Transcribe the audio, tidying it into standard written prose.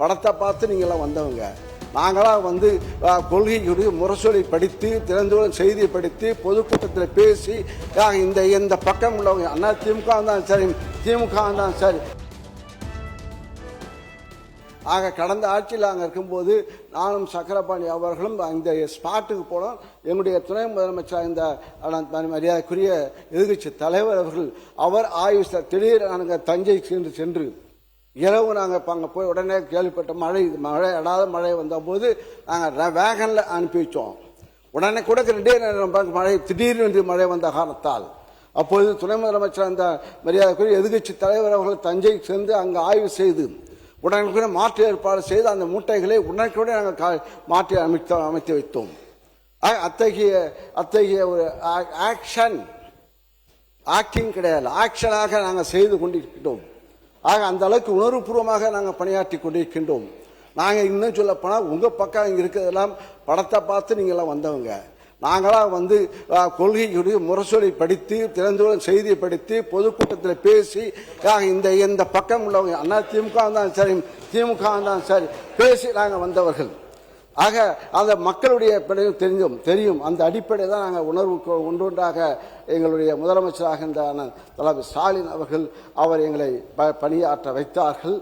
படத்தை பார்த்து நீங்களாம் வந்தவங்க. நாங்களாம் வந்து கொள்கையுடைய முரசொலி படித்து, திறந்தோடு செய்தியை படித்து, பொதுக்கூட்டத்தில் பேசி, இந்த பக்கம் உள்ளவங்க அண்ணா திமுக தான் சரி, திமுக தான் சரி. ஆக கடந்த ஆட்சியில் அங்கே இருக்கும்போது நானும் சக்கரபாணி அவர்களும் இந்த ஸ்பாட்டுக்கு போனோம். எங்களுடைய துணை முதலமைச்சர் இந்த மரியாதைக்குரிய எதிர்கட்சி தலைவர் அவர்கள் அவர் ஆய்வு திடீர் நாங்கள் தஞ்சை சென்று இரவு நாங்கள் அங்கே போய் உடனே கேள்விப்பட்ட மழை அடாத மழை வந்தபோது நாங்கள் வேகனில் அனுப்பி வச்சோம். உடனே கூட 2 நேரம் மழை திடீர்னு மழை வந்த காரணத்தால் அப்போது துணை முதலமைச்சர் அந்த மரியாதைக்குரிய எதிர்கட்சி தலைவர் அவர்கள் தஞ்சை சென்று அங்கே ஆய்வு செய்து உடனுக்குள்ள மாற்று ஏற்பாடு செய்து அந்த மூட்டைகளை உடனுக்குடன் நாங்கள் மாற்றி அமைத்து வைத்தோம். அத்தகைய ஒரு ஆக்டிங் கிடையாது, ஆக்ஷனாக நாங்கள் செய்து கொண்டிருக்கின்றோம். ஆக அந்த அளவுக்கு உணர்வுபூர்வமாக நாங்கள் பணியாற்றி கொண்டிருக்கின்றோம். நாங்கள் இன்னும் சொல்ல போனால் உங்கள் பக்கம் இங்கே இருக்கிறதெல்லாம் படத்தை பார்த்து நீங்களாம் வந்தவங்க. நாங்களாம் வந்து கொள்கையுடைய முரசொலி படித்து, திறந்தோடு செய்தியை படித்து, பொதுக்கூட்டத்தில் பேசி, இந்த பக்கம் உள்ளவங்க அண்ணா திமுக தான் சரி, திமுக தான் சரி பேசி நாங்கள் வந்தவர்கள். ஆக அந்த மக்களுடைய தெரியும். அந்த அடிப்படையில் தான் நாங்கள் உணர்வு ஒன்றொன்றாக எங்களுடைய முதலமைச்சராக இந்த தலைவர் ஸ்டாலின் அவர்கள் எங்களை பணியாற்ற வைத்தார்கள்.